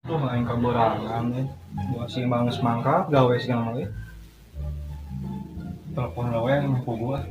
Tuh main kaberangan nih. Gua si Mang semangka gawe segala macam. Telepon gawe yang ku gua.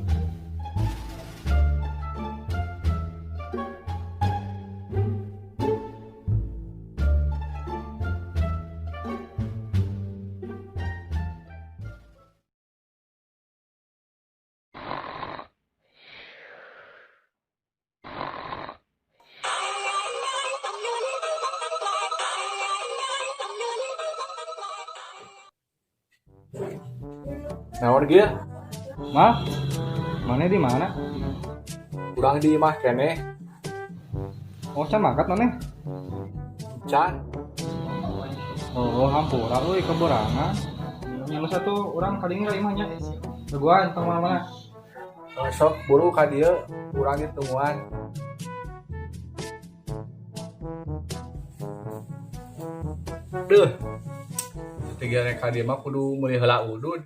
Naon dia? Mah, mana di mana? Kurang di imah kene. Oh, can mangkat noneh. Can. Oh, hampura euy kaberangan. Yang satu orang kali ini imahnya. Gua entah mana-mana. Sok buru ka dieu, kurang ditemuan. Duh. Tiga rek ka dieu mah kudu meuli heula udud.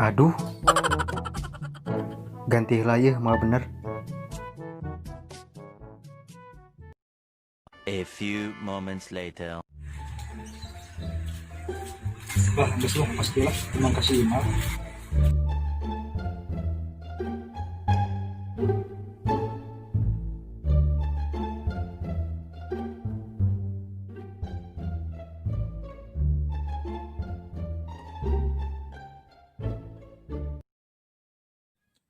Aduh, ganti layeh mah bener. A few moments later. Lah, geus lah pastilah emang kasih imah.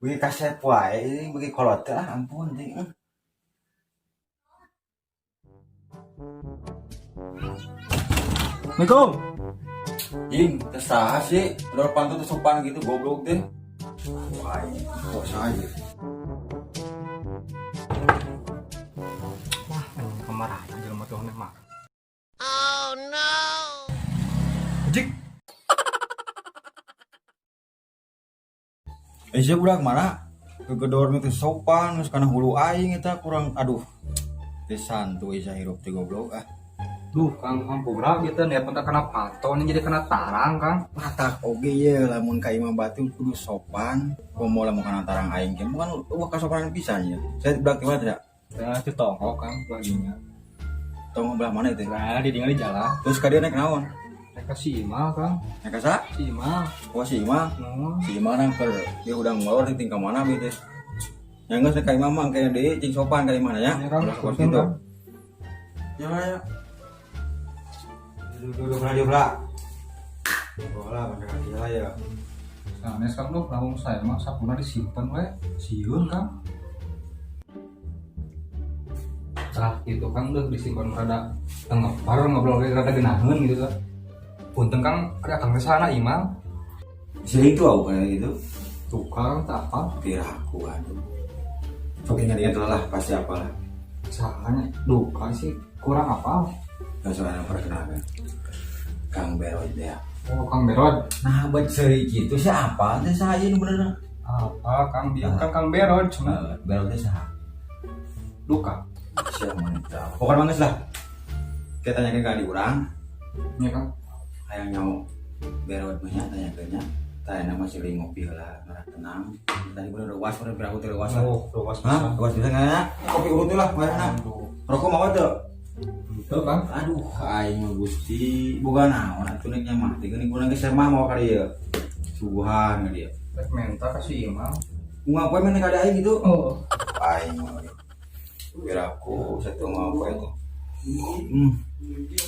Bagi kaset wae ini bagi kolot lah ampun ting. Assalamualaikum. Ing, tersaha sih, udah pantun sopan gitu goblok deh. Wah, kok saja. Wah, anjing kemarahan jelema tuh mah. Jik. Siapa budak mana? Kegedor itu sopan, terus karena hulu aing eta kurang, aduh. Teh santuy sa hirup teh goblok ah. Duh, Kang Hampura gitu nih, apa kena paton jadi kena tarang, Kang. Matak oge ye lamun ka imah batu kudu sopan. Komo lamun kana tarang aing teh bukan eueuh kasopanan pisan ya. Saya budak teh mana? Ya, itu tongkol, Kang, baginya. Tong belah mana teh? Nah, di tinggal di jalan. Terus ka dia naik naon? Mereka si Ima, Kang. Naik ka sa? Si Ima. Oh si Imah. Hmm. Si Imah nang keur dia udah ngolor di tingkah mana gitu. Yang geus ka imah mah kayaknya deui cing sopan ka imah ya. Ya, Kang, Udah sopan mungkin, gitu. Kang. Ya. Duduk radio lah. Bola pakai kaki lah ya. Nah, nes Kang, loh, langsung saya mah sapuna disimpan we. Siun, Kang. Nah, itu Kang udah disimpan rada tengepar ngobrol rada genaheun gitu kan. Punten Kang, ada Kang sana Ima. Si itu aku kayak gitu. Tukang tak apa. Kira aku aduh. Oke nyari itu lah pasti apalah. Salahnya duka sih kurang apa? Gak soalnya perkenalkan. Kang Berod ya. Oh, Kang Berod. Nah buat seri gitu siapa? Teh saya ini bener. Apa Kang dia kan Kang Berod cuma Berod teh saha? duka. Siapa wanita? Pokoknya manges lah. Kita tanyakan kali urang. Ya Kang. Hayang nyawa Berod banyak tanya-tanya. Tanya nama si ngopi lah, marah tenang. Tadi bener luas, bener beraku terluas lah. Oh, luas Hah? bisa. Luas bisa nggak ya? Kopi urut lah, mana? Rokok mau tuh? Itu Kang. Aduh, aing mah Gusti, boga naon atuh nek mah. Teuing kurang geus mah mau ka dieu. Suguhan ka dieu. Rek menta kasih Ima. Bunga poe meneh ka aing gitu. Oh. Aing mah. Beraku satu mau poe itu.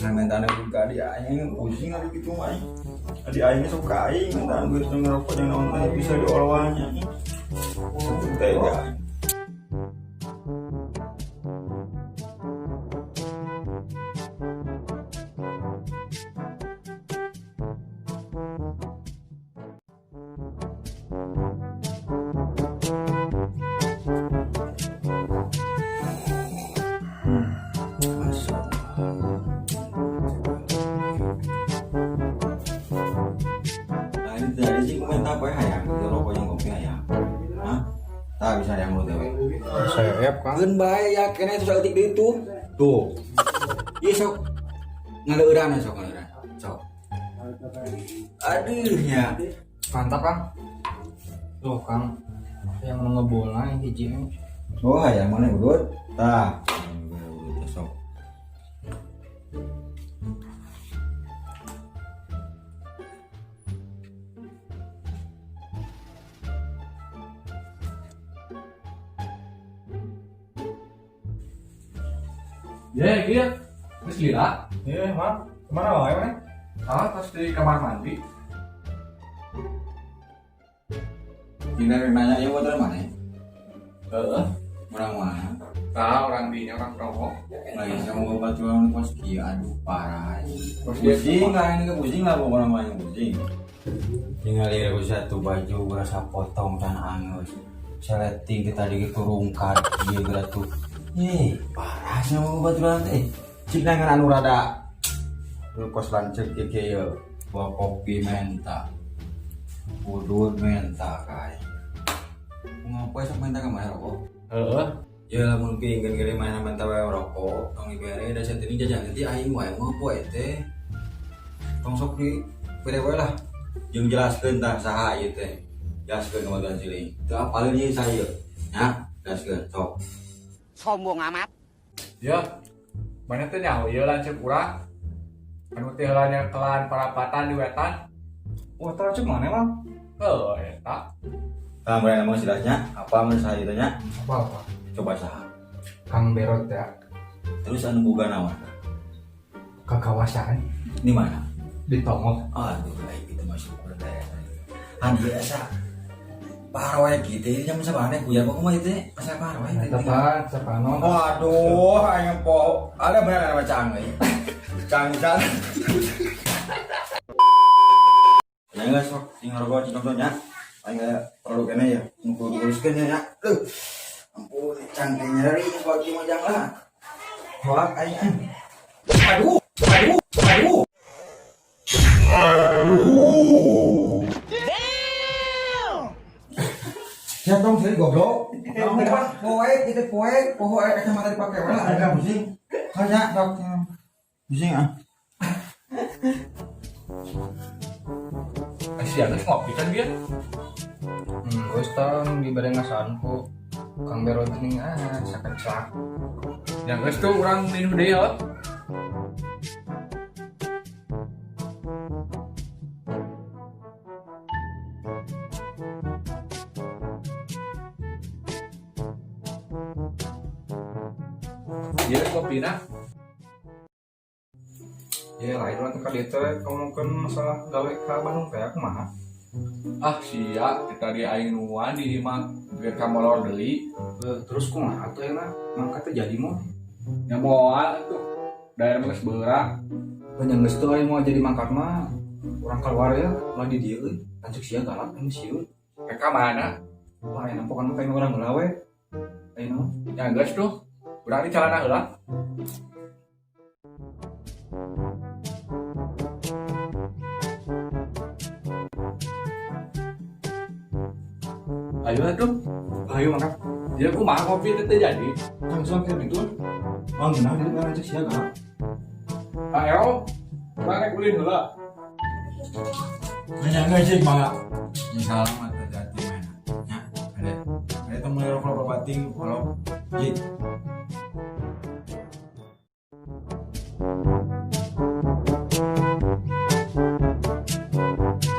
Nah mentana juga di aing pusing ari kitu mah. Adi aing suka aing mentana geus ngerokok yang naon teh bisa diolwanya. Tega. Dari sih komentar apa ya? Itu rokok yang kopi ya. Hah? Tak bisa yang lu dewe. Saya Kang. Ngeun bae ya kena itu saeutik deui tuh. Tuh. Ieu sok ngaleureun sok ngaleureun. Sok. Aduh nya. Mantap Kang. Tuh Kang, yang ngebola yang hiji mah. Oh, hayang mana udut? Tah. Udut sok. Ya, gitu. Terus gila. Iya, Mak. Kemana wae, Mak? Ah, pas di kamar mandi. Dina nanya ieu motor mana? Heeh. Orang mana? Tahu orang dinya orang promo. Lagi kamu batuan pos kieu aduh parah. Pos kieu Pusing lah ini ke pusing lah pokoknya mah yang pusing. Tinggal lihat aku satu baju berasa potong dan angus. Seleting kita diturunkan dia gerak tuh. Parahnya mau batuan teh. Cik nangan anu rada kos lancet kieu bawa kopi menta. Udut menta kai. Ngapain sok menta ka mah rokok? Heeh. Ya lamun pingin gede main menta wae rokok, tong dibere da sateuing jajan nanti aing wae ngopo teh. Tong sok di bere wae lah. Jeung jelaskeun tah saha ieu teh. Jelaskeun kemudian ciling. Teu apalin ieu saya. Nya, jelaskeun sok. Sombong amat. Ya. Mana teh nyaho ieu lanceuk urang. Anu teh heulanya kelan parapatan di wetan. Wah, tara cek mana, Mang? Heuh, eta. Tah meureun mah silahnya apa mun saha ieu teh nya? Apa-apa. Coba saha. Kang Berot ya, Terus anu boga naon? kekawasan Di mana? di Tongol. Aduh, lain gitu mah syukur teh. Han biasa. Paroe kitu ieu jam sabaraha ku ya kumaha ieu teh? Asa paroe teh. Tepat, Sapano. Waduh, aing po. Ada bener nama Cang euy. Cang. Ya geus sok sing ngarogol contohnya. Aing produk kene ya, nu uruskeun nya. Ampun, Cang teh nyeri bagi mojang lah. Hoak aing. Aduh. Ya dong sih goblok. Poek itu poek kacamata dipakai wala ada pusing. Hanya dok. Pusing ah. Sia geus ngopi kan dia. Geus tong di barengasanku. Kang Berot ini sakencak. Yang geus tuh urang minum deui ya. Dia kopina. Ya lain orang teka dia teh ngomongkeun masalah gawe ka Bandung teh kumaha? Ah sia kita di aing nuan di imah biar ka molor deui. Terus kumaha teh na? Mangka teh jadi mah. Nya moal tuh daerah geus beurang. Banyak geus teu aya mau jadi mangkat mah. Urang keluar ya, lah di dieu euy. Lanceuk sia galak anu sieun. Ka mana? Wah, enak pokan mah kayak orang ngelawe. Ayeuna Yang geus tuh urang di calana heula. Ayo tuh, ayo mangkat. dia kumaha kopi teh jadi. Langsung kayak gitu. Oh, ngeunah dia lanceuk sia galak. Ayo, mana kulin heula. Nanya enggak sih malah. Ini salah mah terjadi mana. Ya, ada. Ada temen rokok bating kalau jit.